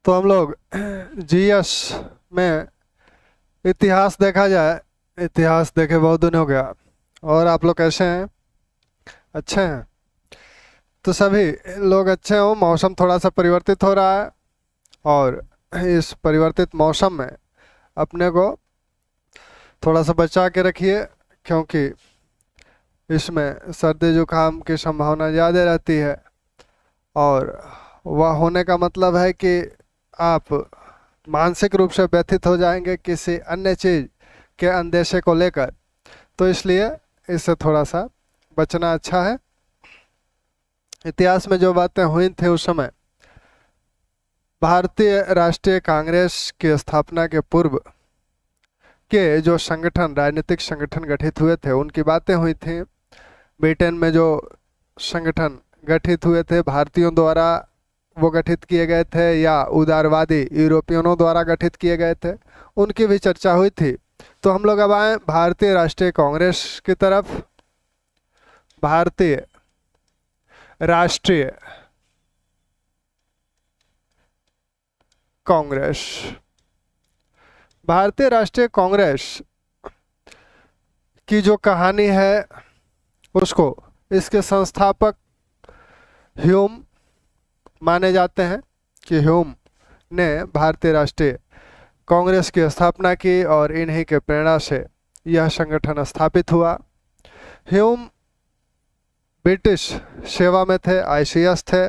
तो हम लोग जीएस में इतिहास देखा जाए। इतिहास देखे बहुत दिन हो गया। और आप लोग कैसे हैं? अच्छे हैं? तो सभी लोग अच्छे हो। मौसम थोड़ा सा परिवर्तित हो रहा है और इस परिवर्तित मौसम में अपने को थोड़ा सा बचा के रखिए, क्योंकि इसमें सर्दी जुकाम की संभावना ज़्यादा रहती है। और वह होने का मतलब है कि आप मानसिक रूप से व्यथित हो जाएंगे किसी अन्य चीज़ के अंदेशे को लेकर। तो इसलिए इससे थोड़ा सा बचना अच्छा है। इतिहास में जो बातें हुई थी उस समय, भारतीय राष्ट्रीय कांग्रेस की स्थापना के पूर्व के जो संगठन, राजनीतिक संगठन गठित हुए थे, उनकी बातें हुई थी। ब्रिटेन में जो संगठन गठित हुए थे भारतीयों द्वारा वो गठित किए गए थे या उदारवादी यूरोपियनों द्वारा गठित किए गए थे, उनकी भी चर्चा हुई थी। तो हम लोग अब आए भारतीय राष्ट्रीय कांग्रेस की तरफ। भारतीय राष्ट्रीय कांग्रेस, भारतीय राष्ट्रीय कांग्रेस की जो कहानी है उसको इसके संस्थापक ह्यूम माने जाते हैं कि ह्यूम ने भारतीय राष्ट्रीय कांग्रेस की स्थापना की और इन्हीं के प्रेरणा से यह संगठन स्थापित हुआ। ह्यूम ब्रिटिश सेवा में थे, आईसीएस थे।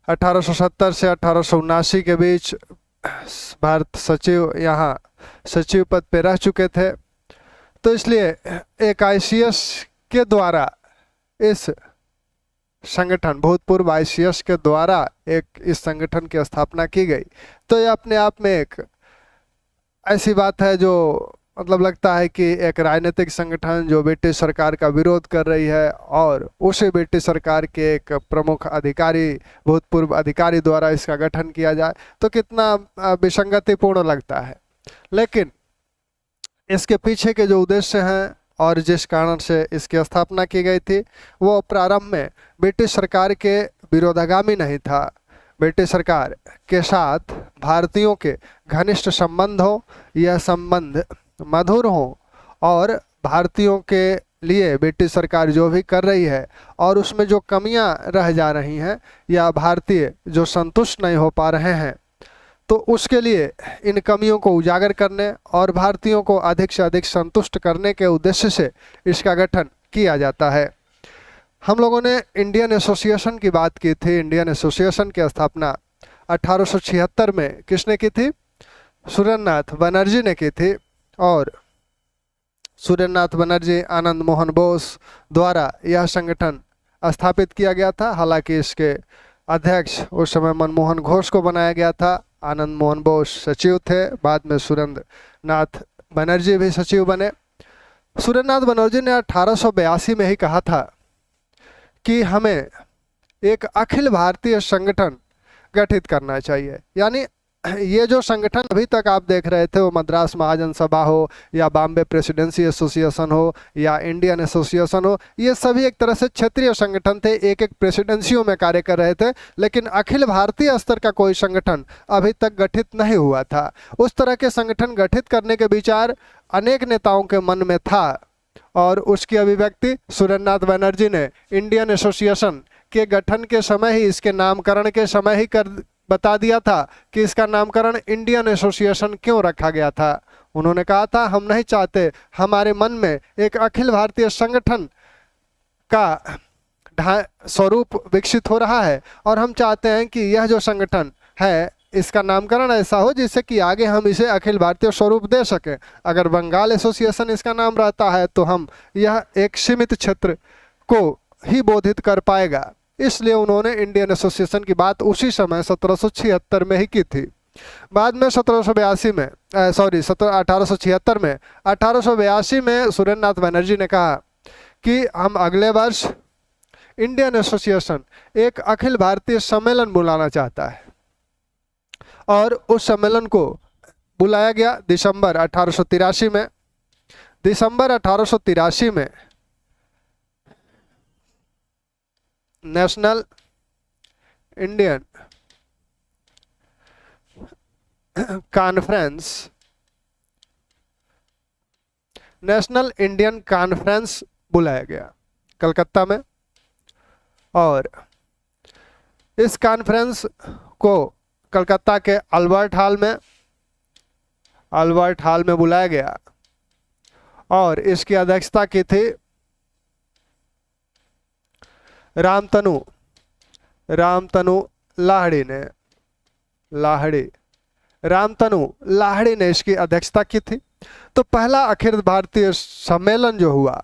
1870 से 1879 के बीच भारत सचिव, यहाँ सचिव पद पे रह चुके थे। तो इसलिए एक आईसीएस के द्वारा इस संगठन, भूतपूर्व आईसीएस के द्वारा एक इस संगठन की स्थापना की गई। तो ये अपने आप में एक ऐसी बात है जो मतलब लगता है कि एक राजनीतिक संगठन जो ब्रिटिश सरकार का विरोध कर रही है और उसी ब्रिटिश सरकार के एक प्रमुख अधिकारी, भूतपूर्व अधिकारी द्वारा इसका गठन किया जाए तो कितना विसंगतिपूर्ण लगता है। लेकिन इसके पीछे के जो उद्देश्य हैं और जिस कारण से इसकी स्थापना की गई थी वो प्रारंभ में ब्रिटिश सरकार के विरोधागामी नहीं था। ब्रिटिश सरकार के साथ भारतीयों के घनिष्ठ संबंध हो, यह संबंध मधुर हो और भारतीयों के लिए ब्रिटिश सरकार जो भी कर रही है और उसमें जो कमियां रह जा रही हैं या भारतीय जो संतुष्ट नहीं हो पा रहे हैं, तो उसके लिए इन कमियों को उजागर करने और भारतीयों को अधिक से अधिक संतुष्ट करने के उद्देश्य से इसका गठन किया जाता है। हम लोगों ने इंडियन एसोसिएशन की बात की थी। इंडियन एसोसिएशन की स्थापना 1876 में किसने की थी? सुरेंद्रनाथ बनर्जी ने की थी। और सुरेंद्रनाथ बनर्जी, आनंद मोहन बोस द्वारा यह संगठन स्थापित किया गया था। हालांकि इसके अध्यक्ष उस समय मनमोहन घोष को बनाया गया था। आनंद मोहन बोस सचिव थे, बाद में सुरेंद्रनाथ बनर्जी भी सचिव बने। सुरेंद्रनाथ बनर्जी ने 1882 में ही कहा था कि हमें एक अखिल भारतीय संगठन गठित करना चाहिए। यानी ये जो संगठन अभी तक आप देख रहे थे, वो मद्रास महाजन सभा हो या बॉम्बे प्रेसिडेंसी एसोसिएशन हो या इंडियन एसोसिएशन हो, ये सभी एक तरह से क्षेत्रीय संगठन थे, एक एक प्रेसिडेंसियों में कार्य कर रहे थे। लेकिन अखिल भारतीय स्तर का कोई संगठन अभी तक गठित नहीं हुआ था। उस तरह के संगठन गठित करने के विचार अनेक नेताओं के मन में था और उसकी अभिव्यक्ति सुरेंद्रनाथ बनर्जी ने इंडियन एसोसिएशन के गठन के समय ही, इसके नामकरण के समय ही बता दिया था कि इसका नामकरण इंडियन एसोसिएशन क्यों रखा गया था। उन्होंने कहा था, हम नहीं चाहते, हमारे मन में एक अखिल भारतीय संगठन का स्वरूप विकसित हो रहा है और हम चाहते हैं कि यह जो संगठन है इसका नामकरण ऐसा हो जिससे कि आगे हम इसे अखिल भारतीय स्वरूप दे सकें। अगर बंगाल एसोसिएशन इसका नाम रहता है तो हम यह एक सीमित क्षेत्र को ही बोधित कर पाएगा। इसलिए उन्होंने इंडियन एसोसिएशन की बात उसी समय 1776 में ही की थी। बाद में 1882 में 1882 में सुरेंद्रनाथ बनर्जी ने कहा कि हम अगले वर्ष इंडियन एसोसिएशन एक अखिल भारतीय सम्मेलन बुलाना चाहता है। और उस सम्मेलन को बुलाया गया दिसंबर 1883 में। दिसंबर 1883 में national Indian conference, national Indian conference बुलाया गया कलकत्ता में। और इस कॉन्फ्रेंस को कलकत्ता के अल्बर्ट हॉल में बुलाया गया और इसकी अध्यक्षता की थी रामतनु लाहिड़ी ने इसकी अध्यक्षता की थी। तो पहला अखिल भारतीय सम्मेलन जो हुआ,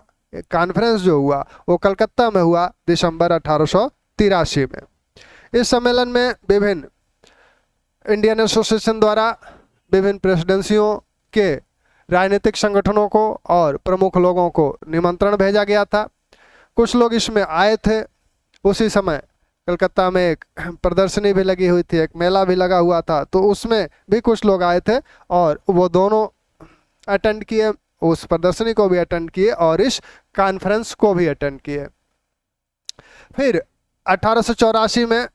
कॉन्फ्रेंस जो हुआ, वो कलकत्ता में हुआ दिसंबर 1883 में। इस सम्मेलन में विभिन्न इंडियन एसोसिएशन द्वारा विभिन्न प्रेसिडेंसियों के राजनीतिक संगठनों को और प्रमुख लोगों को निमंत्रण भेजा गया था। कुछ लोग इसमें आए थे। उसी समय कलकत्ता में एक प्रदर्शनी भी लगी हुई थी, एक मेला भी लगा हुआ था, तो उसमें भी कुछ लोग आए थे और वो दोनों अटेंड किए, उस प्रदर्शनी को भी अटेंड किए और इस कॉन्फ्रेंस को भी अटेंड किए। फिर 1884 में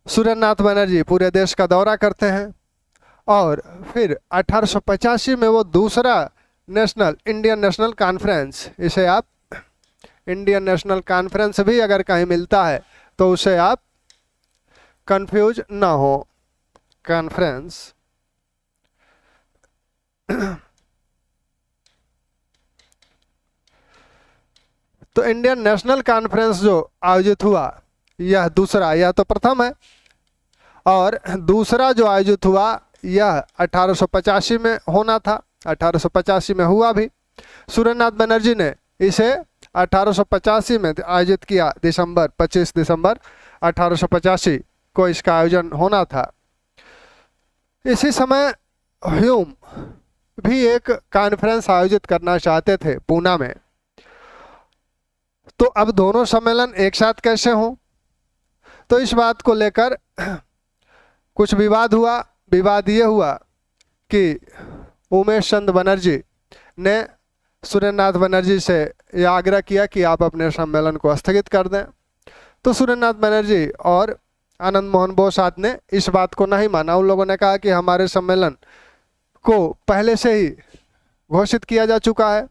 सुरेंद्रनाथ बनर्जी पूरे देश का दौरा करते हैं और फिर 1885 में वो दूसरा इंडियन नेशनल कॉन्फ्रेंस, इसे आप इंडियन नेशनल कॉन्फ्रेंस भी अगर कहीं मिलता है तो उसे आप कंफ्यूज ना हो, कॉन्फ्रेंस। तो इंडियन नेशनल कॉन्फ्रेंस जो आयोजित हुआ, यह दूसरा, यह तो प्रथम है, और दूसरा जो आयोजित हुआ यह 1885 में होना था। 1885 में हुआ भी। सुरेंद्रनाथ बनर्जी ने इसे 1885 में आयोजित किया, 25 दिसंबर 1885 को इसका आयोजन होना था। इसी समय ह्यूम भी एक कॉन्फ्रेंस आयोजित करना चाहते थे पूना में। तो अब दोनों सम्मेलन एक साथ कैसे हों, तो इस बात को लेकर कुछ विवाद हुआ। विवाद ये हुआ कि उमेश चंद बनर्जी ने सुरेंद्रनाथ बनर्जी से यह आग्रह किया कि आप अपने सम्मेलन को स्थगित कर दें। तो सुरेंद्रनाथ बनर्जी और आनंद मोहन बोस आदि ने इस बात को नहीं माना। उन लोगों ने कहा कि हमारे सम्मेलन को पहले से ही घोषित किया जा चुका है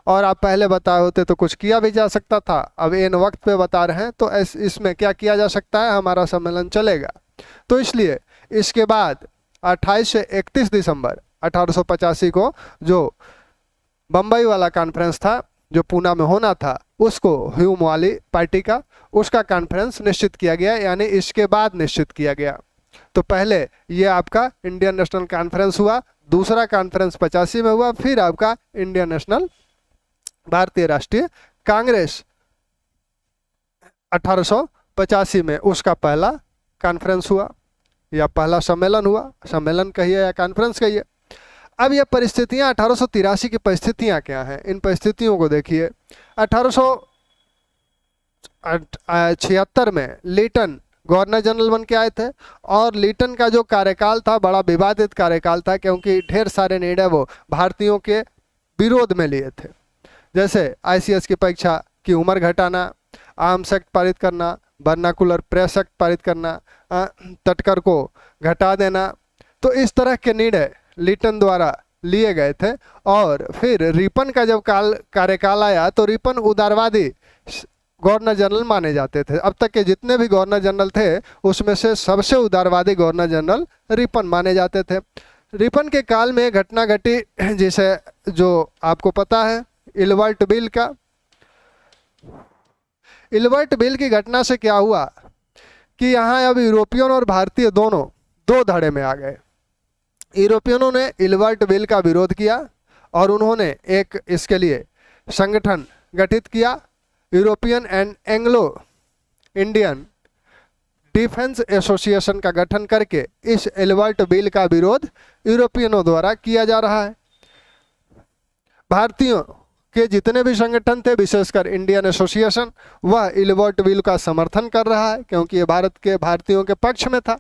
और आप पहले बताए होते तो कुछ किया भी जा सकता था। अब इन वक्त पे बता रहे हैं तो इसमें क्या किया जा सकता है, हमारा सम्मेलन चलेगा। तो इसलिए इसके बाद 28 से 31 दिसंबर 1885 को जो बम्बई वाला कॉन्फ्रेंस था, जो पूना में होना था, उसको ह्यूम वाली पार्टी का, उसका कॉन्फ्रेंस निश्चित किया गया, यानी इसके बाद निश्चित किया गया। तो पहले ये आपका इंडियन नेशनल कॉन्फ्रेंस हुआ, दूसरा कॉन्फ्रेंस 85 में हुआ, फिर आपका इंडियन नेशनल भारतीय राष्ट्रीय कांग्रेस 1885 में उसका पहला कॉन्फ्रेंस हुआ या पहला सम्मेलन हुआ। सम्मेलन कहिए या कॉन्फ्रेंस कहिए। अब ये परिस्थितियां 1883 की परिस्थितियां क्या हैं, इन परिस्थितियों को देखिए। 1876 में लीटन गवर्नर जनरल बन के आए थे और लीटन का जो कार्यकाल था बड़ा विवादित कार्यकाल था, क्योंकि ढेर सारे निर्णय वो भारतीयों के विरोध में लिए थे। जैसे ICS की परीक्षा की उम्र घटाना, आर्म्स एक्ट पारित करना, वर्नाकुलर प्रेस एक्ट पारित करना, तटकर को घटा देना। तो इस तरह के निर्णय लीटन द्वारा लिए गए थे। और फिर रिपन का जब कार्यकाल आया तो रिपन उदारवादी गवर्नर जनरल माने जाते थे। अब तक के जितने भी गवर्नर जनरल थे उसमें से सबसे उदारवादी गवर्नर जनरल रिपन माने जाते थे। रिपन के काल में घटना घटी जिसे जो आपको पता है, इल्बर्ट बिल का। इल्बर्ट बिल की घटना से क्या हुआ कि यहाँ अब यूरोपियन और भारतीय दोनों दो धड़े में आ गए। यूरोपियनों ने इल्बर्ट बिल का विरोध किया और उन्होंने एक इसके लिए संगठन गठित किया, European and Anglo Indian defence association का गठन करके इस इल्बर्ट बिल का विरोध यूरोपियनों द्वारा किया जा रहा है। भारतीयों के जितने भी संगठन थे, विशेषकर इंडियन एसोसिएशन, वह इल्बर्ट बिल का समर्थन कर रहा है क्योंकि ये भारतीयों के पक्ष में था।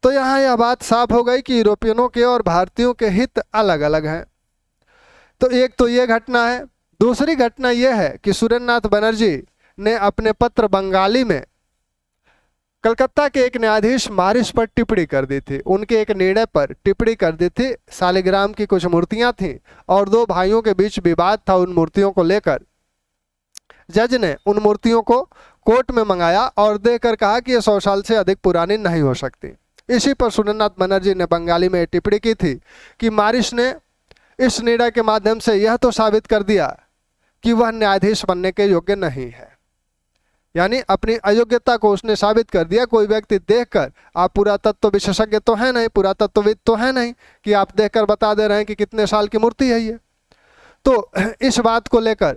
तो यहाँ यह बात साफ हो गई कि यूरोपियनों के और भारतीयों के हित अलग अलग हैं। तो एक तो ये घटना है। दूसरी घटना यह है कि सुरेंद्रनाथ बनर्जी ने अपने पत्र बंगाली में कलकत्ता के एक न्यायाधीश मारिस पर टिप्पणी कर दी थी, उनके एक निर्णय पर टिप्पणी कर दी थी। शालिग्राम की कुछ मूर्तियां थीं और दो भाइयों के बीच विवाद था उन मूर्तियों को लेकर। जज ने उन मूर्तियों को कोर्ट में मंगाया और देकर कहा कि ये 100 साल से अधिक पुरानी नहीं हो सकती। इसी पर सुरेंद्रनाथ बनर्जी ने बंगाली में टिप्पणी की थी कि मारिस ने इस निर्णय के माध्यम से यह तो साबित कर दिया कि वह न्यायाधीश बनने के योग्य नहीं है, यानी अपनी अयोग्यता को उसने साबित कर दिया। कोई व्यक्ति देखकर, आप पुरातत्व विशेषज्ञ तो है नहीं, पुरातत्वविद तो है नहीं कि आप देखकर बता दे रहे हैं कि कितने साल की मूर्ति है ये। तो इस बात को लेकर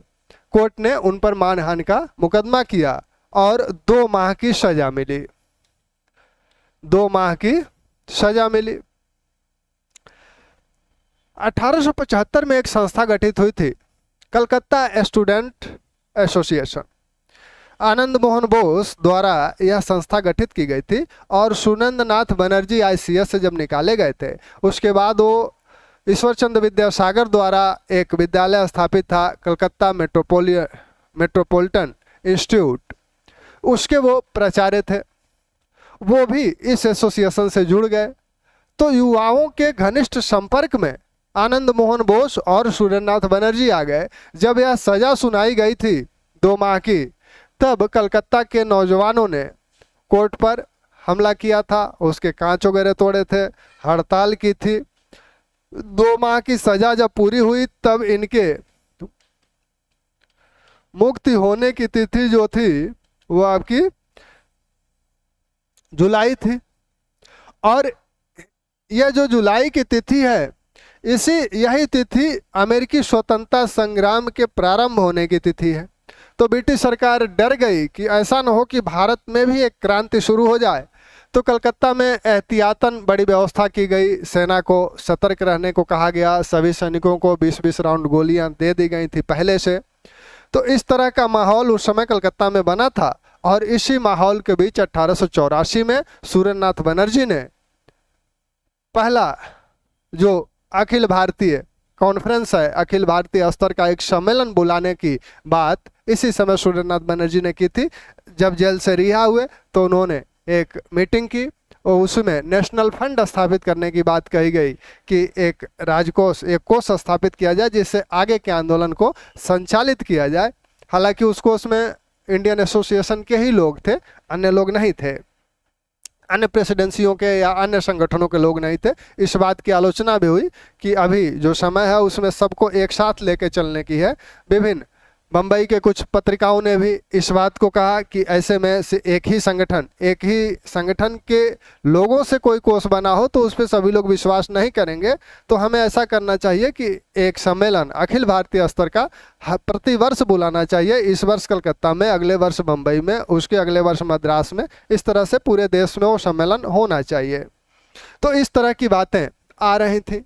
कोर्ट ने उन पर मानहानि का मुकदमा किया और 2 माह की सजा मिली। 2 माह की सजा मिली। 1875 में एक संस्था गठित हुई थी, कलकत्ता स्टूडेंट एसोसिएशन। आनंद मोहन बोस द्वारा यह संस्था गठित की गई थी और सुरेंद्रनाथ बनर्जी ICS से जब निकाले गए थे उसके बाद वो ईश्वरचंद्र विद्यासागर द्वारा एक विद्यालय स्थापित था, कलकत्ता मेट्रोपॉलिटन इंस्टीट्यूट, उसके वो प्राचार्य थे। वो भी इस एसोसिएशन से जुड़ गए। तो युवाओं के घनिष्ठ संपर्क में आनंद मोहन बोस और सुरेंद्रनाथ बनर्जी आ गए। जब यह सजा सुनाई गई थी 2 माह की, तब कलकत्ता के नौजवानों ने कोर्ट पर हमला किया था, उसके कांच वगैरह तोड़े थे, हड़ताल की थी। 2 माह की सजा जब पूरी हुई तब इनके मुक्ति होने की तिथि जो थी वो आपकी जुलाई थी। और यह जो जुलाई की तिथि है, यही तिथि अमेरिकी स्वतंत्रता संग्राम के प्रारंभ होने की तिथि है। तो ब्रिटिश सरकार डर गई कि ऐसा न हो कि भारत में भी एक क्रांति शुरू हो जाए। तो कलकत्ता में एहतियातन बड़ी व्यवस्था की गई, सेना को सतर्क रहने को कहा गया, सभी सैनिकों को 20-20 राउंड गोलियां दे दी गई थी पहले से। तो इस तरह का माहौल उस समय कलकत्ता में बना था। और इसी माहौल के बीच 1884 में सुरेंद्रनाथ बनर्जी ने पहला जो अखिल भारतीय कॉन्फ्रेंस है, अखिल भारतीय स्तर का एक सम्मेलन बुलाने की बात इसी समय सुरेंद्रनाथ बनर्जी ने की थी। जब जेल से रिहा हुए तो उन्होंने एक मीटिंग की और उसमें नेशनल फंड स्थापित करने की बात कही गई कि एक राजकोष, एक कोष स्थापित किया जाए जिससे आगे के आंदोलन को संचालित किया जाए। हालांकि उस कोष में इंडियन एसोसिएशन के ही लोग थे, अन्य लोग नहीं थे, अन्य प्रेसिडेंसियों के या अन्य संगठनों के लोग नहीं थे। इस बात की आलोचना भी हुई कि अभी जो समय है उसमें सबको एक साथ लेके चलने की है। विभिन्न बम्बई के कुछ पत्रिकाओं ने भी इस बात को कहा कि ऐसे में से एक ही संगठन के लोगों से कोई कोष बना हो तो उस पर सभी लोग विश्वास नहीं करेंगे। तो हमें ऐसा करना चाहिए कि एक सम्मेलन अखिल भारतीय स्तर का प्रति वर्ष बुलाना चाहिए। इस वर्ष कलकत्ता में, अगले वर्ष बम्बई में, उसके अगले वर्ष मद्रास में, इस तरह से पूरे देश में वो सम्मेलन होना चाहिए। तो इस तरह की बातें आ रही थी।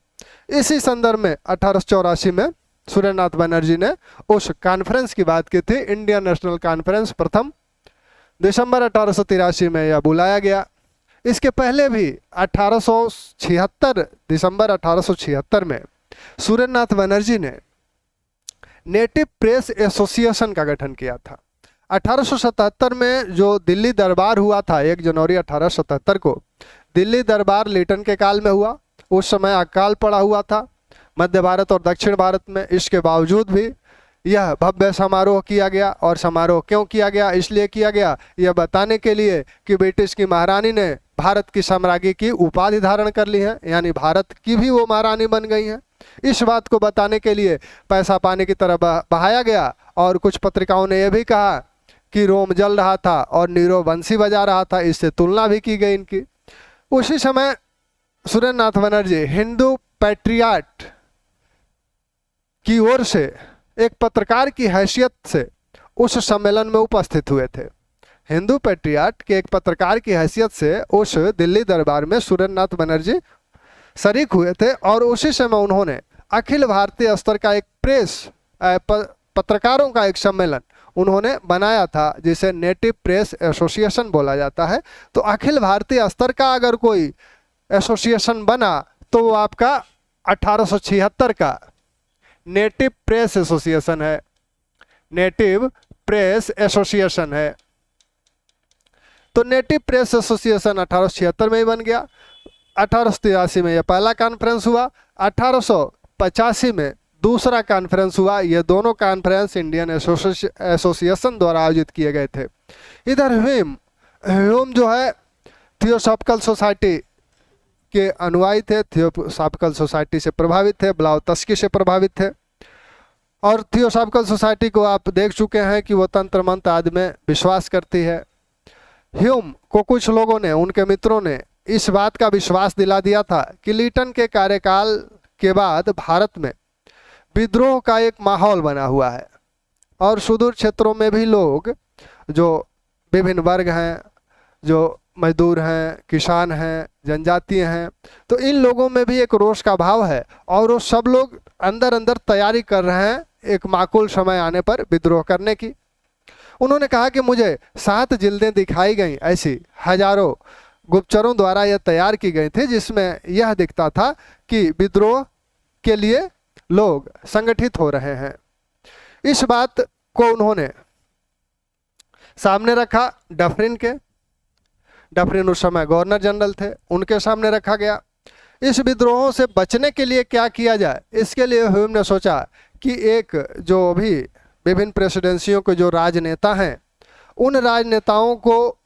इसी संदर्भ में 1884 में सुरेंद्रनाथ बनर्जी ने उस कॉन्फ्रेंस की बात की थी, इंडियन नेशनल कॉन्फ्रेंस। प्रथम दिसंबर 1883 में यह बुलाया गया। इसके पहले भी 1876 दिसंबर 1876 में सुरेंद्रनाथ बनर्जी ने नेटिव प्रेस एसोसिएशन का गठन किया था। 1877 में जो दिल्ली दरबार हुआ था, 1 जनवरी 1877 को दिल्ली दरबार लिटन के काल में हुआ। उस समय अकाल पड़ा हुआ था मध्य भारत और दक्षिण भारत में। इसके बावजूद भी यह भव्य समारोह किया गया। और समारोह क्यों किया गया? इसलिए किया गया यह बताने के लिए कि ब्रिटिश की महारानी ने भारत की साम्राज्ञी की उपाधि धारण कर ली है, यानी भारत की भी वो महारानी बन गई हैं। इस बात को बताने के लिए पैसा पानी की तरह बहाया गया। और कुछ पत्रिकाओं ने यह भी कहा कि रोम जल रहा था और नीरो बंसी बजा रहा था, इससे तुलना भी की गई इनकी। उसी समय सुरेंद्रनाथ बनर्जी हिंदू पैट्रियट की ओर से एक पत्रकार की हैसियत से उस सम्मेलन में उपस्थित हुए थे। हिंदू पैट्रियट के एक पत्रकार की हैसियत से उस दिल्ली दरबार में सुरेंद्रनाथ बनर्जी शरीक हुए थे। और उसी समय उन्होंने अखिल भारतीय स्तर का एक पत्रकारों का एक सम्मेलन उन्होंने बनाया था जिसे नेटिव प्रेस एसोसिएशन बोला जाता है। तो अखिल भारतीय स्तर का अगर कोई एसोसिएशन बना तो वो आपका 1876 का नेटिव प्रेस एसोसिएशन है। नेटिव प्रेस एसोसिएशन है। तो नेटिव प्रेस एसोसिएशन 1876 में ही बन गया। 1883 में यह पहला कॉन्फ्रेंस हुआ। 1885 में दूसरा कॉन्फ्रेंस हुआ। ये दोनों कॉन्फ्रेंस इंडियन एसोसिएशन द्वारा आयोजित किए गए थे। इधर ह्यूम जो है थियोसॉफिकल सोसाइटी के अनुयायी थे, थियोसॉफिकल सोसाइटी से प्रभावित थे, ब्लाउतस्की से प्रभावित थे। और थियोसॉफिकल सोसाइटी को आप देख चुके हैं कि वो तंत्र मंत्र आदि में विश्वास करती है। ह्यूम को कुछ लोगों ने, उनके मित्रों ने इस बात का विश्वास दिला दिया था कि लिटन के कार्यकाल के बाद भारत में विद्रोह का एक माहौल बना हुआ है और सुदूर क्षेत्रों में भी लोग जो विभिन्न वर्ग हैं, जो मजदूर हैं, किसान हैं, जनजातीय हैं, तो इन लोगों में भी एक रोष का भाव है और वो सब लोग अंदर अंदर तैयारी कर रहे हैं एक माकूल समय आने पर विद्रोह करने की। उन्होंने कहा कि मुझे 7 जिल्दें दिखाई गई, ऐसी हजारों गुप्तचरों द्वारा यह तैयार की गई थी, जिसमें यह दिखता था कि विद्रोह के लिए लोग संगठित हो रहे हैं। इस बात को उन्होंने सामने रखा डफरिन के। डफरिन उस समय गवर्नर जनरल थे, उनके सामने रखा गया। इस विद्रोहों से बचने के लिए क्या किया जाए, इसके लिए ह्यूम ने सोचा कि एक जो भी विभिन्न प्रेसिडेंसियों के जो राजनेता हैं, उन राजनेताओं को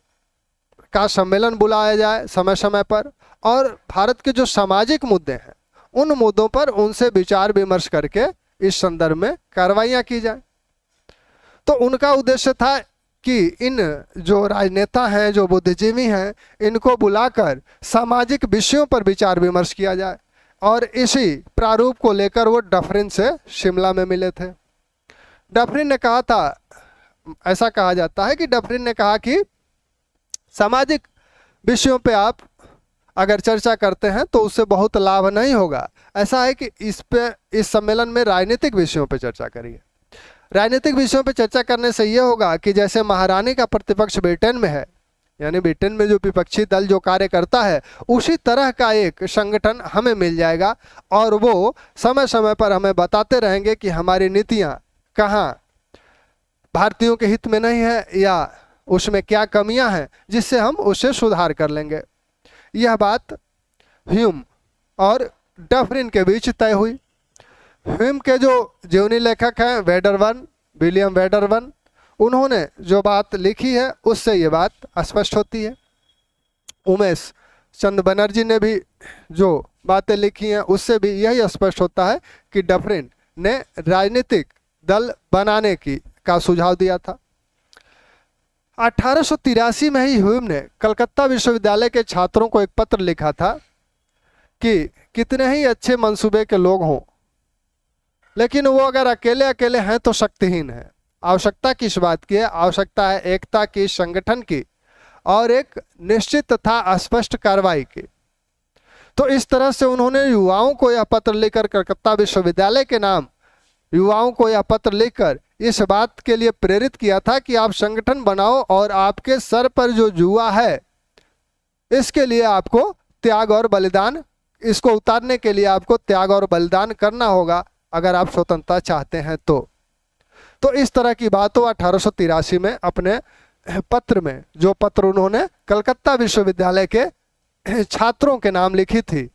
का सम्मेलन बुलाया जाए समय समय पर और भारत के जो सामाजिक मुद्दे हैं उन मुद्दों पर उनसे विचार विमर्श करके इस संदर्भ में कार्रवाइयाँ की जाए। तो उनका उद्देश्य था कि इन जो राजनेता हैं, जो बुद्धिजीवी हैं, इनको बुलाकर सामाजिक विषयों पर विचार विमर्श किया जाए। और इसी प्रारूप को लेकर वो डफरिन से शिमला में मिले थे। डफरिन ने कहा था, ऐसा कहा जाता है कि डफरिन ने कहा कि सामाजिक विषयों पे आप अगर चर्चा करते हैं तो उससे बहुत लाभ नहीं होगा। ऐसा है कि इस सम्मेलन में राजनीतिक विषयों पे चर्चा करिए। राजनीतिक विषयों पे चर्चा करने से ये होगा कि जैसे महारानी का प्रतिपक्ष ब्रिटेन में है, यानी ब्रिटेन में जो विपक्षी दल जो कार्य करता है, उसी तरह का एक संगठन हमें मिल जाएगा और वो समय समय पर हमें बताते रहेंगे कि हमारी नीतियाँ कहाँ भारतीयों के हित में नहीं है या उसमें क्या कमियां हैं, जिससे हम उससे सुधार कर लेंगे। यह बात ह्यूम और डफरिन के बीच तय हुई। ह्यूम के जो जीवनी लेखक हैं वेडरवन, विलियम वेडरवन, उन्होंने जो बात लिखी है उससे ये बात स्पष्ट होती है। उमेश चंद बनर्जी ने भी जो बातें लिखी हैं उससे भी यही स्पष्ट होता है कि डफरिन ने राजनीतिक दल बनाने का सुझाव दिया था। 1883 में ही ह्यूम ने कलकत्ता विश्वविद्यालय के छात्रों को एक पत्र लिखा था कि कितने ही अच्छे मंसूबे के लोग हों, लेकिन वो अगर अकेले अकेले हैं तो शक्तिहीन है। आवश्यकता किस बात की है? आवश्यकता है एकता की, संगठन की और एक निश्चित तथा स्पष्ट कार्रवाई की। तो इस तरह से उन्होंने युवाओं को यह पत्र लिखकर, कलकत्ता विश्वविद्यालय के नाम युवाओं को यह पत्र लिखकर इस बात के लिए प्रेरित किया था कि आप संगठन बनाओ और आपके सर पर जो जुआ है इसके लिए आपको त्याग और बलिदान, इसको उतारने के लिए आपको त्याग और बलिदान करना होगा अगर आप स्वतंत्रता चाहते हैं तो इस तरह की बात 1883 में अपने पत्र में, जो पत्र उन्होंने कलकत्ता विश्वविद्यालय के छात्रों के नाम लिखी थी,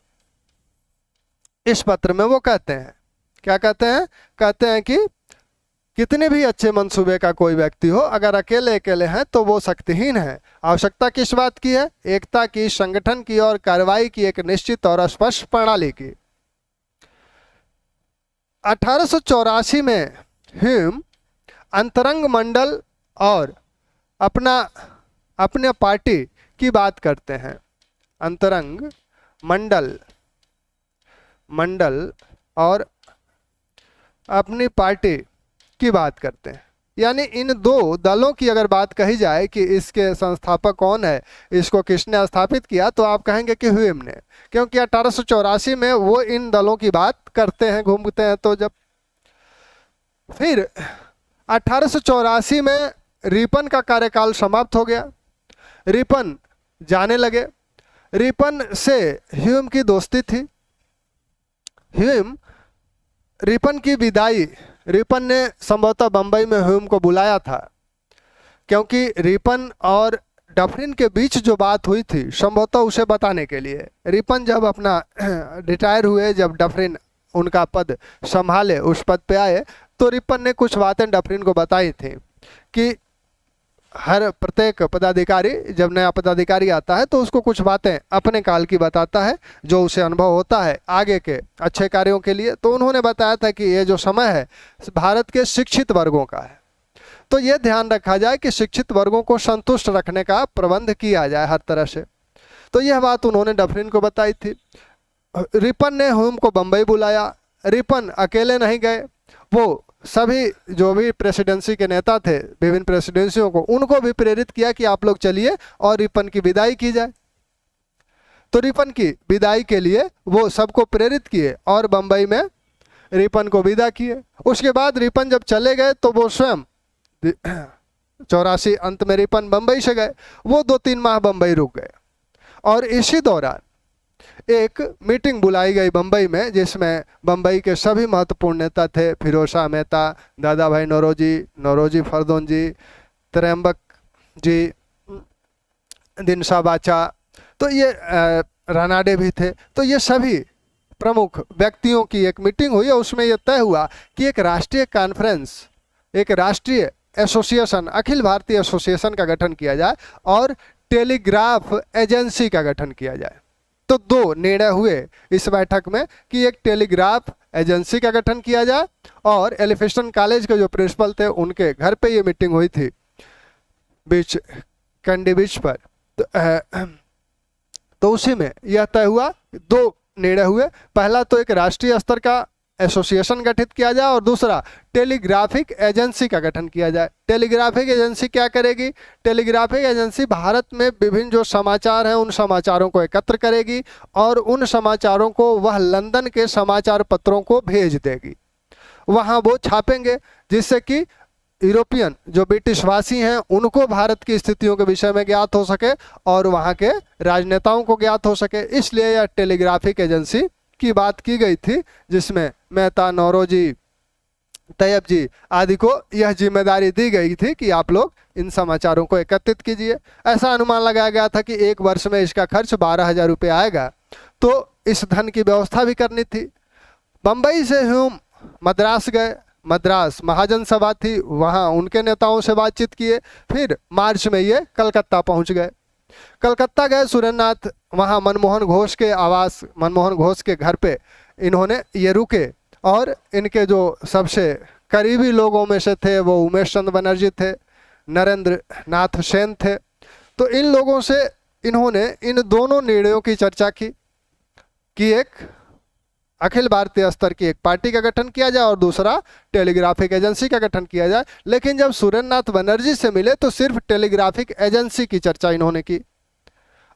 इस पत्र में वो कहते हैं, क्या कहते हैं? कहते हैं कि कितने भी अच्छे मंसूबे का कोई व्यक्ति हो, अगर अकेले अकेले हैं तो वो शक्तिहीन है। आवश्यकता किस बात की है? एकता की, संगठन की और कार्रवाई की एक निश्चित और स्पष्ट प्रणाली की। 1884 में ह्यूम अंतरंग मंडल और अपने पार्टी की बात करते हैं। अंतरंग मंडल और अपनी पार्टी की बात करते हैं। यानी इन दो दलों की अगर बात कही जाए कि इसके संस्थापक कौन है, इसको किसने स्थापित किया, तो आप कहेंगे कि ह्यूम ने, क्योंकि 1884 में वो इन दलों की बात करते हैं, घूमते हैं। तो जब फिर 1884 में रिपन का कार्यकाल समाप्त हो गया, रिपन जाने लगे। रिपन से ह्यूम की दोस्ती थी। ह्यूम रिपन की विदाई, रिपन ने संभवतः बंबई में ह्यूम को बुलाया था, क्योंकि रिपन और डफरिन के बीच जो बात हुई थी संभवतः उसे बताने के लिए रिपन जब अपना रिटायर हुए, जब डफरिन उनका पद संभाले, उस पद पे आए, तो रिपन ने कुछ बातें डफरिन को बताई थी कि हर प्रत्येक पदाधिकारी, जब नया पदाधिकारी आता है तो उसको कुछ बातें अपने काल की बताता है जो उसे अनुभव होता है आगे के अच्छे कार्यों के लिए। तो उन्होंने बताया था कि ये जो समय है भारत के शिक्षित वर्गों का है, तो ये ध्यान रखा जाए कि शिक्षित वर्गों को संतुष्ट रखने का प्रबंध किया जाए हर तरह से। तो यह बात उन्होंने डफरिन को बताई थी। रिपन ने ह्यूम को बम्बई बुलाया। रिपन अकेले नहीं गए, वो सभी जो भी प्रेसिडेंसी के नेता थे विभिन्न प्रेसिडेंसियों को, उनको भी प्रेरित किया कि आप लोग चलिए और रिपन की विदाई की जाए। तो रिपन की विदाई के लिए वो सबको प्रेरित किए और बम्बई में रिपन को विदा किए। उसके बाद रिपन जब चले गए तो वो स्वयं 84 अंत में रिपन बम्बई से गए। वो 2-3 माह बम्बई रुक गए और इसी दौरान एक मीटिंग बुलाई गई बम्बई में, जिसमें बम्बई के सभी महत्वपूर्ण नेता थे, फिरोज शाह मेहता, दादा भाई नौरोजी, नौरोजी फरदौन जी, त्र्यंबक जी, दिनशा बाचा, तो ये रानाडे भी थे। तो ये सभी प्रमुख व्यक्तियों की एक मीटिंग हुई और उसमें यह तय हुआ कि एक राष्ट्रीय कॉन्फ्रेंस, एक राष्ट्रीय एसोसिएशन, अखिल भारतीय एसोसिएशन का गठन किया जाए और टेलीग्राफ एजेंसी का गठन किया जाए। तो 2 निर्णय हुए इस बैठक में कि एक टेलीग्राफ एजेंसी का गठन किया जाए और एलिफिंस्टन कॉलेज के जो प्रिंसिपल थे उनके घर पे ये मीटिंग हुई थी बीच कैंडी बीच पर। तो उसी में यह तय हुआ, 2 निर्णय हुए। पहला तो एक राष्ट्रीय स्तर का एसोसिएशन गठित किया जाए और दूसरा टेलीग्राफिक एजेंसी का गठन किया जाए। टेलीग्राफिक एजेंसी क्या करेगी? टेलीग्राफिक एजेंसी भारत में विभिन्न जो समाचार हैं उन समाचारों को एकत्र करेगी और उन समाचारों को वह लंदन के समाचार पत्रों को भेज देगी, वहाँ वो छापेंगे, जिससे कि यूरोपियन जो ब्रिटिशवासी हैं उनको भारत की स्थितियों के विषय में ज्ञात हो सके और वहाँ के राजनेताओं को ज्ञात हो सके। इसलिए यह टेलीग्राफिक एजेंसी की बात की गई थी, जिसमें मेहता, नौरोजी, तैयब जी आदि को यह जिम्मेदारी दी गई थी कि आप लोग इन समाचारों को एकत्रित कीजिए। ऐसा अनुमान लगाया गया था कि 1 वर्ष में इसका खर्च 12,000 रुपये आएगा, तो इस धन की व्यवस्था भी करनी थी। बम्बई से ह्यूम मद्रास गए। मद्रास महाजन सभा थी, वहाँ उनके नेताओं से बातचीत किए। फिर मार्च में ये कलकत्ता पहुँच गए। कलकत्ता गए सुरेंद्रनाथ, वहाँ मनमोहन घोष के आवास, मनमोहन घोष के घर पे इन्होंने ये रुके और इनके जो सबसे करीबी लोगों में से थे वो उमेश चंद्र बनर्जी थे, नरेंद्र नाथ सेन थे। तो इन लोगों से इन्होंने इन दोनों निर्णयों की चर्चा की कि एक अखिल भारतीय स्तर की एक पार्टी का गठन किया जाए और दूसरा टेलीग्राफिक एजेंसी का गठन किया जाए। लेकिन जब सुरेंद्रनाथ बनर्जी से मिले तो सिर्फ टेलीग्राफिक एजेंसी की चर्चा इन्होंने की,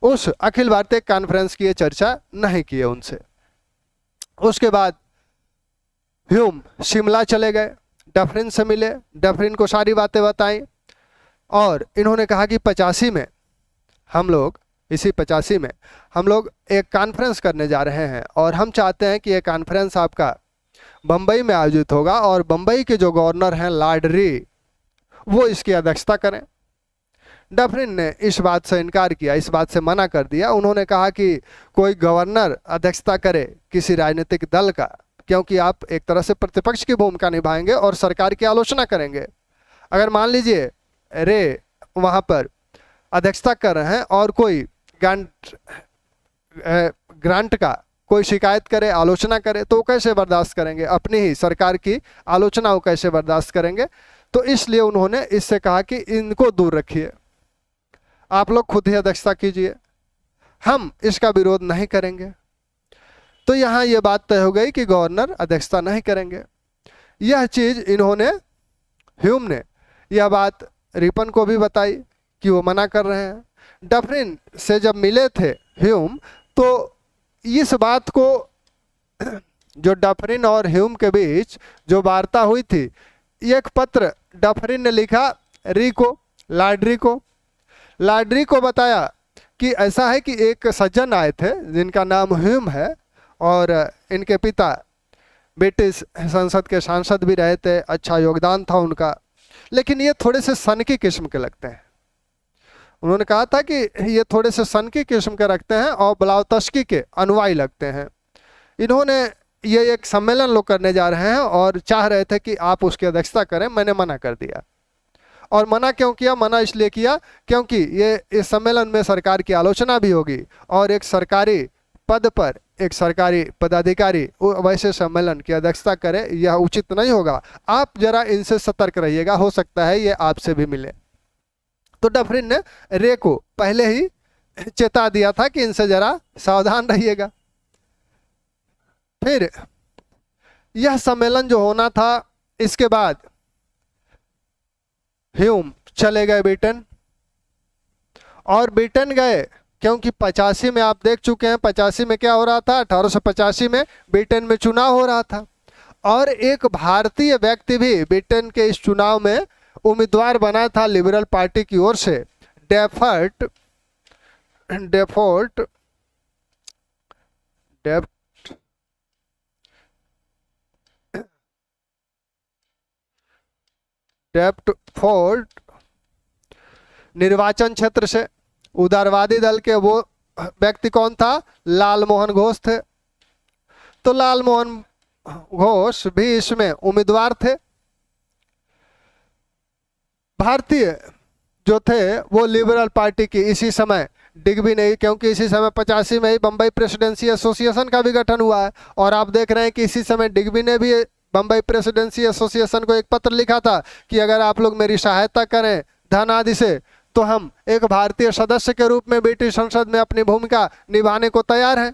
उस अखिल भारतीय कॉन्फ्रेंस की चर्चा नहीं की उनसे। उसके बाद ह्यूम शिमला चले गए, डफरिन से मिले, डफरिन को सारी बातें बताई और इन्होंने कहा कि 85 में हम लोग, इसी 85 में हम लोग एक कॉन्फ्रेंस करने जा रहे हैं और हम चाहते हैं कि ये कॉन्फ्रेंस आपका बम्बई में आयोजित होगा और बम्बई के जो गवर्नर हैं लॉर्ड री, वो इसकी अध्यक्षता करें। डफरिन ने इस बात से इनकार किया, इस बात से मना कर दिया। उन्होंने कहा कि कोई गवर्नर अध्यक्षता करे किसी राजनीतिक दल का, क्योंकि आप एक तरह से प्रतिपक्ष की भूमिका निभाएंगे और सरकार की आलोचना करेंगे। अगर मान लीजिए रे वहाँ पर अध्यक्षता कर रहे हैं और कोई ग्रांट का कोई शिकायत करे, आलोचना करे, तो वो कैसे बर्दाश्त करेंगे? अपनी ही सरकार की आलोचना वो कैसे बर्दाश्त करेंगे? तो इसलिए उन्होंने इससे कहा कि इनको दूर रखिए, आप लोग खुद ही अध्यक्षता कीजिए, हम इसका विरोध नहीं करेंगे। तो यहाँ ये बात तय हो गई कि गवर्नर अध्यक्षता नहीं करेंगे। यह चीज़ इन्होंने, ह्यूम ने यह बात रिपन को भी बताई कि वो मना कर रहे हैं। डफरिन से जब मिले थे ह्यूम, तो इस बात को, जो डफरिन और ह्यूम के बीच जो वार्ता हुई थी, एक पत्र डफरिन ने लिखा री को, लॉर्ड री को बताया कि ऐसा है कि एक सज्जन आए थे जिनका नाम ह्यूम है और इनके पिता ब्रिटिश संसद के सांसद भी रहे थे, अच्छा योगदान था उनका, लेकिन ये थोड़े से सनकी किस्म के लगते हैं उन्होंने कहा था कि ये थोड़े से सन की किस्म के रखते हैं और ब्लाउतस्की के अनुयायी लगते हैं। इन्होंने ये एक सम्मेलन लोग करने जा रहे हैं और चाह रहे थे कि आप उसकी अध्यक्षता करें, मैंने मना कर दिया। और मना क्यों किया? मना इसलिए किया क्योंकि ये इस सम्मेलन में सरकार की आलोचना भी होगी और एक सरकारी पद पर एक सरकारी पदाधिकारी वैसे सम्मेलन की अध्यक्षता करे, यह उचित नहीं होगा। आप जरा इनसे सतर्क रहिएगा, हो सकता है ये आपसे भी मिले। तो डफरिन ने रे को पहले ही चेता दिया था कि इनसे जरा सावधान रहिएगा। फिर यह सम्मेलन जो होना था, इसके बाद ह्यूम चले गए ब्रिटेन। और ब्रिटेन गए क्योंकि 85 में आप देख चुके हैं 85 में क्या हो रहा था। 1885 में ब्रिटेन में चुनाव हो रहा था और एक भारतीय व्यक्ति भी ब्रिटेन के इस चुनाव में उम्मीदवार बना था लिबरल पार्टी की ओर से, डेप्टफोर्ड निर्वाचन क्षेत्र से। उदारवादी दल के वो व्यक्ति कौन था? लाल मोहन घोष थे। तो लाल मोहन घोष भी इसमें उम्मीदवार थे। भारतीय जो थे वो लिबरल पार्टी की इसी समय डिग भी नहीं, क्योंकि इसी समय 85 में ही बम्बई प्रेसिडेंसी एसोसिएशन का भी गठन हुआ है। और आप देख रहे हैं कि इसी समय डिग्बी ने भी बम्बई प्रेसिडेंसी एसोसिएशन को एक पत्र लिखा था कि अगर आप लोग मेरी सहायता करें धन आदि से, तो हम एक भारतीय सदस्य के रूप में ब्रिटिश संसद में अपनी भूमिका निभाने को तैयार हैं।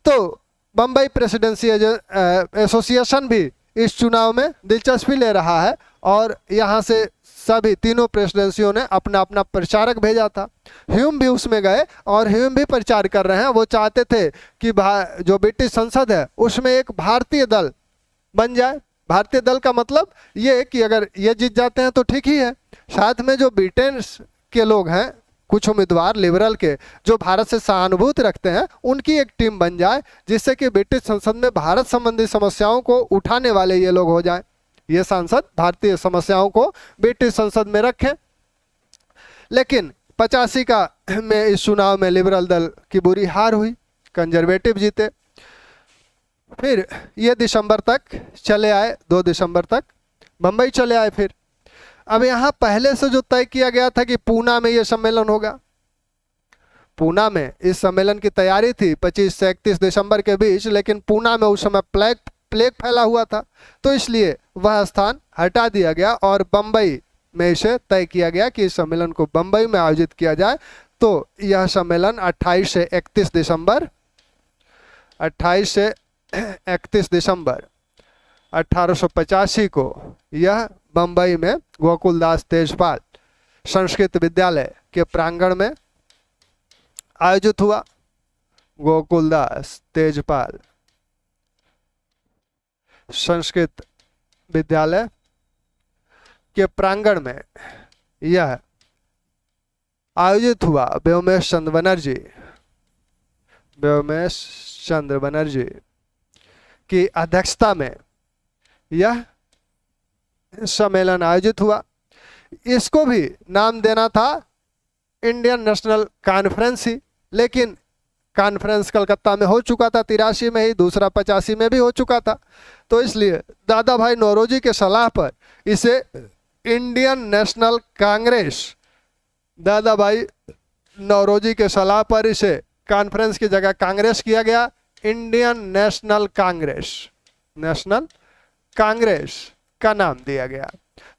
तो बम्बई प्रेसिडेंसी एसोसिएशन भी इस चुनाव में दिलचस्पी ले रहा है और यहाँ से सभी तीनों प्रेसिडेंसियों ने अपना अपना प्रचारक भेजा था। ह्यूम भी उसमें गए और ह्यूम भी प्रचार कर रहे हैं। वो चाहते थे कि जो ब्रिटिश संसद है उसमें एक भारतीय दल बन जाए। भारतीय दल का मतलब ये कि अगर ये जीत जाते हैं तो ठीक ही है, साथ में जो ब्रिटेन के लोग हैं कुछ उम्मीदवार लिबरल के जो भारत से सहानुभूति रखते हैं, उनकी एक टीम बन जाए जिससे कि ब्रिटिश संसद में भारत संबंधी समस्याओं को उठाने वाले ये लोग हो जाएं। ये सांसद भारतीय समस्याओं को ब्रिटिश संसद में रखें। लेकिन 85 का में इस चुनाव में लिबरल दल की बुरी हार हुई, कंजर्वेटिव जीते। फिर ये दिसंबर तक चले आए, 2 दिसंबर तक बम्बई चले आए। फिर अब यहाँ पहले से जो तय किया गया था कि पूना में ये सम्मेलन होगा, पूना में इस सम्मेलन की तैयारी थी 25 से 31 दिसंबर के बीच, लेकिन पूना में उस समय प्लेग फैला हुआ था, तो इसलिए वह स्थान हटा दिया गया और बम्बई में इसे तय किया गया कि इस सम्मेलन को बम्बई में आयोजित किया जाए। तो यह सम्मेलन 28 से 31 दिसंबर 1885 को यह बम्बई में गोकुलदास तेजपाल संस्कृत विद्यालय के प्रांगण में आयोजित हुआ। गोकुलदास तेजपाल संस्कृत विद्यालय के प्रांगण में यह आयोजित हुआ। व्योमेश चंद्र बनर्जी की अध्यक्षता में यह सम्मेलन आयोजित हुआ। इसको भी नाम देना था इंडियन नेशनल कॉन्फ्रेंस ही, लेकिन कॉन्फ्रेंस कलकत्ता में हो चुका था 83 में ही, दूसरा 85 में भी हो चुका था। तो इसलिए दादा भाई नौरोजी के सलाह पर इसे इंडियन नेशनल कांग्रेस, दादा भाई नौरोजी के सलाह पर इसे कॉन्फ्रेंस की जगह कांग्रेस किया गया। इंडियन नेशनल कांग्रेस का नाम दिया गया।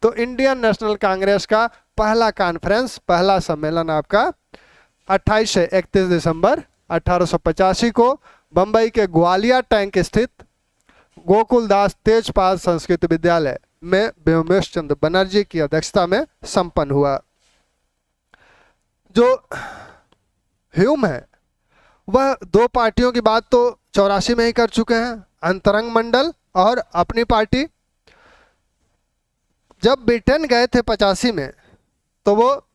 तो इंडियन नेशनल कांग्रेस का पहला कॉन्फ्रेंस, पहला सम्मेलन आपका 28 से 31 दिसंबर 1885 को बंबई के ग्वालिया टैंक स्थित गोकुलदास तेजपाल संस्कृत विद्यालय में व्योमेश चंद्र बनर्जी की अध्यक्षता में संपन्न हुआ। जो ह्यूम है वह 2 पार्टियों की बात तो 84 में ही कर चुके हैं, अंतरंग मंडल और अपनी पार्टी। जब ब्रिटेन गए थे 85 में तो वो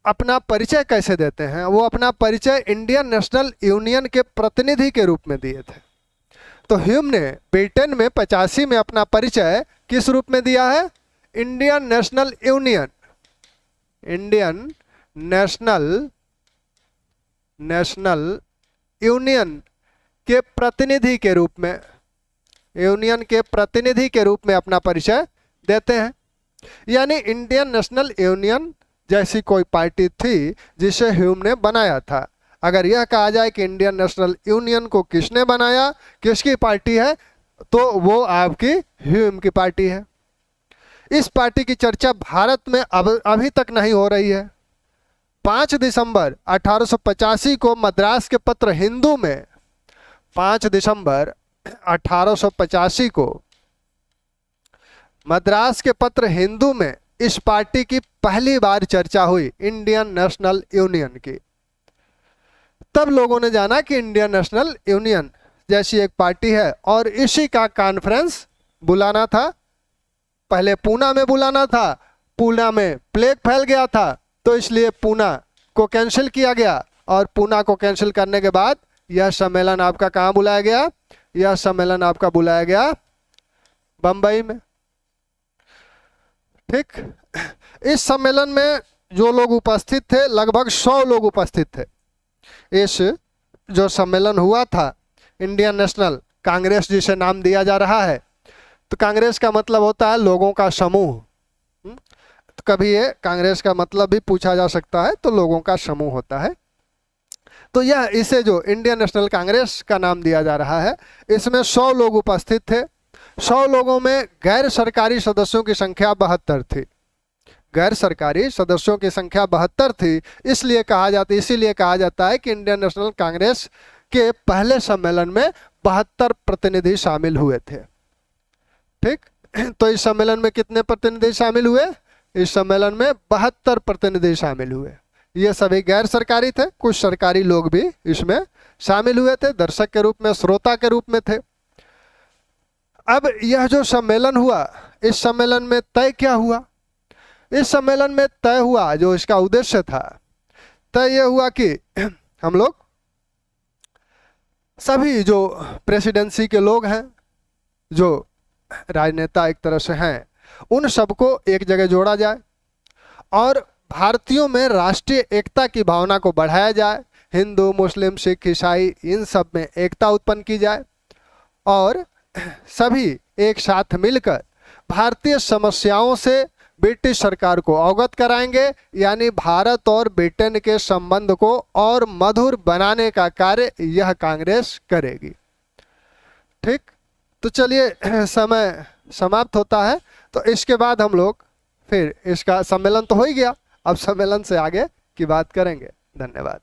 अपना परिचय कैसे देते हैं? वो अपना परिचय इंडियन नेशनल यूनियन के प्रतिनिधि के रूप में दिए थे। तो ह्यूम ने ब्रिटेन में 85 में अपना परिचय किस रूप में दिया है? Indian national union, Indian national union के प्रतिनिधि के रूप में, यूनियन के प्रतिनिधि के रूप में अपना परिचय देते हैं। यानी इंडियन नेशनल यूनियन जैसी कोई पार्टी थी जिसे ह्यूम ने बनाया था। अगर यह कहा जाए कि इंडियन नेशनल यूनियन को किसने बनाया, किसकी पार्टी है, तो वो आपकी ह्यूम की पार्टी है। इस पार्टी की चर्चा भारत में अभी तक नहीं हो रही है। 5 दिसंबर 1885 को मद्रास के पत्र हिंदू में, 5 दिसंबर 1885 को मद्रास के पत्र हिंदू में इस पार्टी की पहली बार चर्चा हुई, इंडियन नेशनल यूनियन की। तब लोगों ने जाना कि इंडियन नेशनल यूनियन जैसी एक पार्टी है और इसी का कॉन्फ्रेंस बुलाना था। पहले पूना में बुलाना था, पूना में प्लेग फैल गया था, तो इसलिए पूना को कैंसिल किया गया और पूना को कैंसिल करने के बाद यह सम्मेलन आपका कहाँ बुलाया गया? यह सम्मेलन आपका बुलाया गया बंबई में। ठीक, इस सम्मेलन में जो लोग उपस्थित थे, लगभग 100 लोग उपस्थित थे। इस जो सम्मेलन हुआ था इंडियन नेशनल कांग्रेस जिसे नाम दिया जा रहा है, तो कांग्रेस का मतलब होता है लोगों का समूह। तो कभी ये कांग्रेस का मतलब भी पूछा जा सकता है, तो लोगों का समूह होता है। तो यह इसे जो इंडियन नेशनल कांग्रेस का नाम दिया जा रहा है, इसमें 100 लोग उपस्थित थे। 100 लोगों में गैर सरकारी सदस्यों की संख्या 72 थी। गैर सरकारी सदस्यों की संख्या 72 थी। इसीलिए कहा जाता है कि इंडियन नेशनल कांग्रेस के पहले सम्मेलन में 72 प्रतिनिधि शामिल हुए थे। ठीक, तो इस सम्मेलन में कितने प्रतिनिधि शामिल हुए? इस सम्मेलन में 72 प्रतिनिधि शामिल हुए। ये सभी गैर सरकारी थे, कुछ सरकारी लोग भी इसमें शामिल हुए थे, दर्शक के रूप में, श्रोता के रूप में थे। अब यह जो सम्मेलन हुआ, इस सम्मेलन में तय क्या हुआ? इस सम्मेलन में तय हुआ, जो इसका उद्देश्य था, तय यह हुआ कि हम लोग सभी जो प्रेसिडेंसी के लोग हैं, जो राजनेता एक तरह से हैं, उन सबको एक जगह जोड़ा जाए और भारतीयों में राष्ट्रीय एकता की भावना को बढ़ाया जाए। हिंदू, मुस्लिम, सिख, ईसाई, इन सब में एकता उत्पन्न की जाए और सभी एक साथ मिलकर भारतीय समस्याओं से ब्रिटिश सरकार को अवगत कराएंगे। यानी भारत और ब्रिटेन के संबंध को और मधुर बनाने का कार्य यह कांग्रेस करेगी। ठीक, तो चलिए समय समाप्त होता है। तो इसके बाद हम लोग फिर इसका सम्मेलन तो हो ही गया, अब सम्मेलन से आगे की बात करेंगे। धन्यवाद।